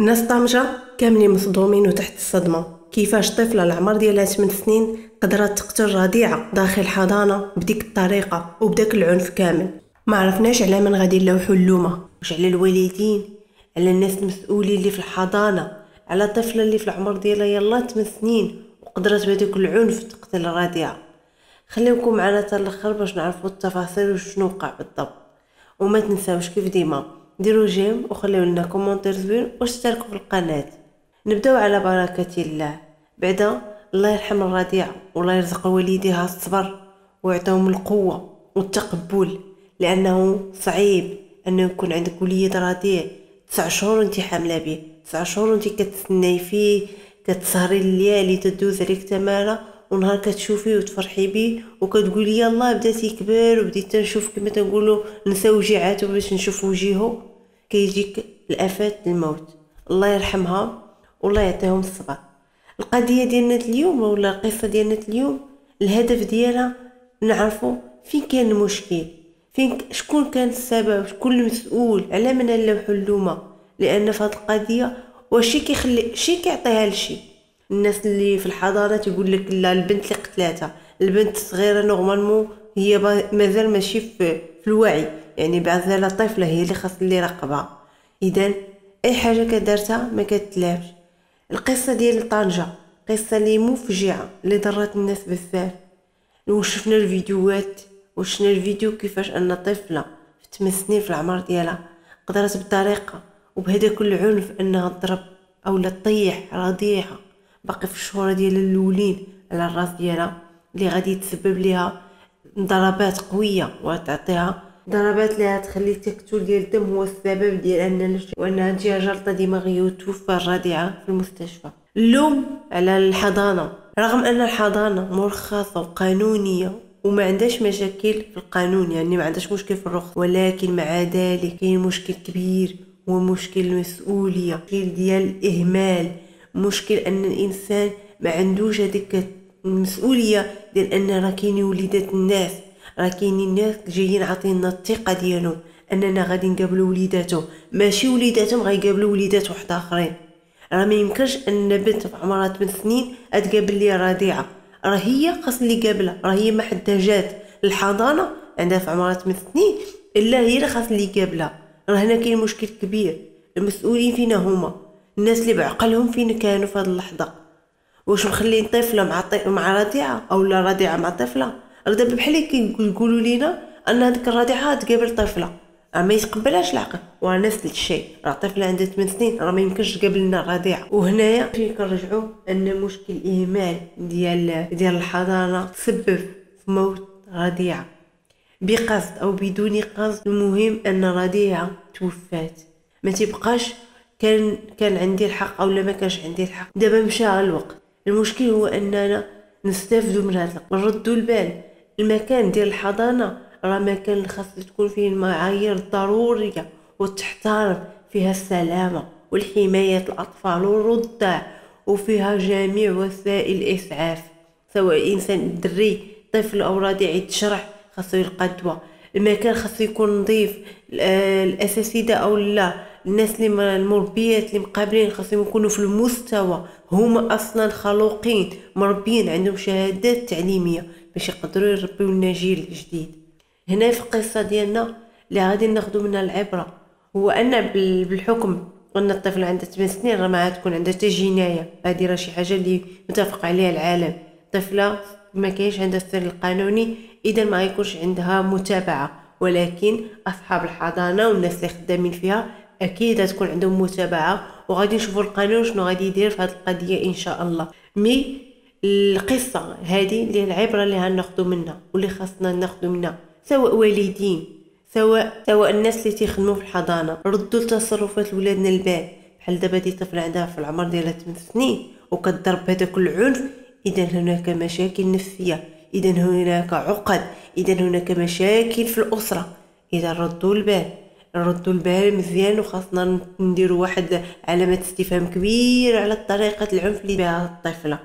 الناس طامجة كاملين مصدومين وتحت الصدمة. كيفاش طفلة العمر ديالها 8 سنين قدرت تقتل رضيعة داخل حضانة بديك الطريقة وبداك العنف كامل؟ ما عرفناش على من غادي نلوحوا اللومة، واش على الوالدين، على الناس المسؤولين اللي في الحضانة، على طفلة اللي في العمر ديالها يلا 8 سنين وقدرت بهذاك العنف تقتل الرضيعة؟ خليكم معنا حتى الاخر باش نعرفوا التفاصيل وشنو وقع بالضبط. وما تنساوش كيف ديما ديروا جيم وخليو لنا كومونتير زوين واشتركوا في القناه. نبداو على بركه الله. بعدا الله يرحم الرضيعه والله يرزق والديها الصبر ويعطيهم القوه والتقبل، لانه صعيب انه يكون عندك وليد رضيع 9 شهور وانت حامله به، 9 شهور وانت كتسناي فيه، كتسهري الليالي تدوز عليك تماره، ونهار كتشوفيه وتفرحي بيه وكتقولي يلا بدات يكبر وبديت نشوف كما تنقولوا نسى وجيعاتو باش نشوف وجهه، كيجيك الافات الموت. الله يرحمها والله يعطيهم الصبر. القضيه ديالنا اليوم ولا القصه ديالنا اليوم الهدف ديالها نعرفوا فين كان المشكل، فين شكون كان السبب، شكون المسؤول، على من نلوحوا اللومه. لان في هذه القضيه واش كيخلي شي كيعطيها لشي. الناس اللي في الحضانه تقول لك لا البنت اللي قتلاتها، البنت الصغيره نورمالمون هي مازال ماشي في الوعي، يعني بعزالها طفله هي اللي خاص اللي يراقبها. اذا اي حاجه كدارتها ما كتلامش. القصه ديال طنجه قصه اللي مفجعه اللي ضرت الناس بزاف. وشفنا الفيديوهات وشفنا الفيديو كيفاش ان طفله في 8 سنين في العمر ديالها قدرت بطريقه وبهذا كل عنف انها تضرب او لا تطيح رضيعه باقي في الشهور ديال الاولين على الراس ديالها، اللي غادي تسبب ليها ضربات قويه وتعطيها ضربات اللي تخلي التكتل ديال الدم هو السبب ديال وانها تجيها جلطه دماغيه وتوفى الرضيعه في المستشفى. اللوم على الحضانه، رغم ان الحضانه مرخصه وقانونيه وما عندهاش مشاكل في القانون، يعني ما عندهاش مشكل في الرخص، ولكن مع ذلك كاين مشكل كبير هو مشكل المسؤوليه، مشكل ديال الاهمال، مشكل ان الانسان ما عندوش هذيك المسؤوليه ديال ان راه كاينين وليدات الناس، راه كاينين الناس جايين عاطينا الثقه ديالهم اننا غادي نقابلوا وليداتهم، ماشي وليداتهم غيقابلوا وليدات واحد اخرين. راه ما يمكنش ان بنت في عمرها 8 سنين تقابل لي رضيعه، راه هي خاص اللي قابلها، راه هي ما حدا جات للحضانه عندها في عمرها 8 سنين الا هي اللي خاص اللي قابلها. راه هنا كاين مشكل كبير. المسؤولين فينا هما الناس اللي بعقلهم فين كانوا في هذه اللحظه. واش مخلين طفله مع رضيعه او لا رضيعه مع طفله؟ راه دابا بحال كيقولوا لينا ان هذيك الرضيعه تقابل طفله، راه ما يتقبلهاش العقل. وراه نفس الشيء، راه طفله عندها 8 سنين راه ما يمكنش تقابل لنا الرضيعه. وهنايا فين كنرجعوا ان مشكل الاهمال ديال الحضانه تسبب في موت رضيعه بقصد او بدون قصد. المهم ان رضيعه توفات، ما تبقاش كان عندي الحق او لا ما كانش عندي الحق. دابا مشى الوقت، المشكل هو اننا نستافدوا من هذا، نردوا البال. المكان ديال الحضانه راه مكان خاص تكون فيه المعايير الضروريه وتحترم فيها السلامه والحمايه الاطفال والرضع، وفيها جميع وسائل الاسعاف، سواء انسان دري طفل او رضيع يتشرح خاصو يلقى الدواء. المكان خاصو يكون نظيف، الاساتذه او لا الناس اللي المربيات اللي مقابلين خاصهم يكونوا في المستوى، هما اصلا خلوقين مربيين عندهم شهادات تعليميه باش يقدروا يربيو لنا جيل جديد. هنا في القصه ديالنا اللي غادي ناخذوا منها العبره هو ان بالحكم ان الطفل عنده 8 سنين راه ما تكون عنده حتى جنايه. هذه راه شي حاجه اللي متفق عليها العالم. طفله ما كاينش عندها السن القانوني، اذا ما يكونش عندها متابعه، ولكن اصحاب الحضانه والناس اللي خدامين فيها اكيد تكون عندهم متابعه وغادي نشوفوا القانون شنو غادي يدير في هذه القضيه ان شاء الله. القصه هذه اللي العبره اللي غناخذوا منها واللي خاصنا ناخذوا منها، سواء والدين سواء الناس اللي تيخدموا في الحضانه، ردوا لتصرفات ولادنا البال. بحال دابا دي طفل عندها في العمر ديالها 8 سنين وكتضرب بهذاك العنف، اذا هناك مشاكل نفسيه، اذا هناك عقد، اذا هناك مشاكل في الاسره. اذا ردوا البال مزيان، وخاصنا نديروا واحد علامه استفهام كبيره على طريقه العنف اللي بها الطفله.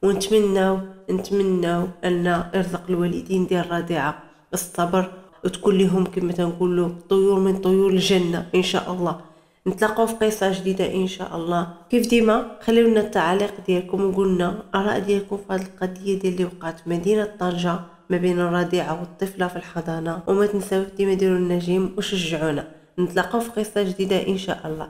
ونتمناو ان يرزق الوالدين ديال الرضيعه الصبر وتكون لهم كما تنقولوا طيور من طيور الجنه ان شاء الله. نتلاقاو في قصة جديدة ان شاء الله. كيف ديما خليونا التعاليق ديالكم وقولنا اراء ديالكم في هذه القضية ديال اللي وقعت في مدينة طنجة ما بين الرضيعة والطفلة في الحضانة. وما تنساوش ديما ديروا لنا جيم وشجعونا. نتلاقاو في قصة جديدة ان شاء الله.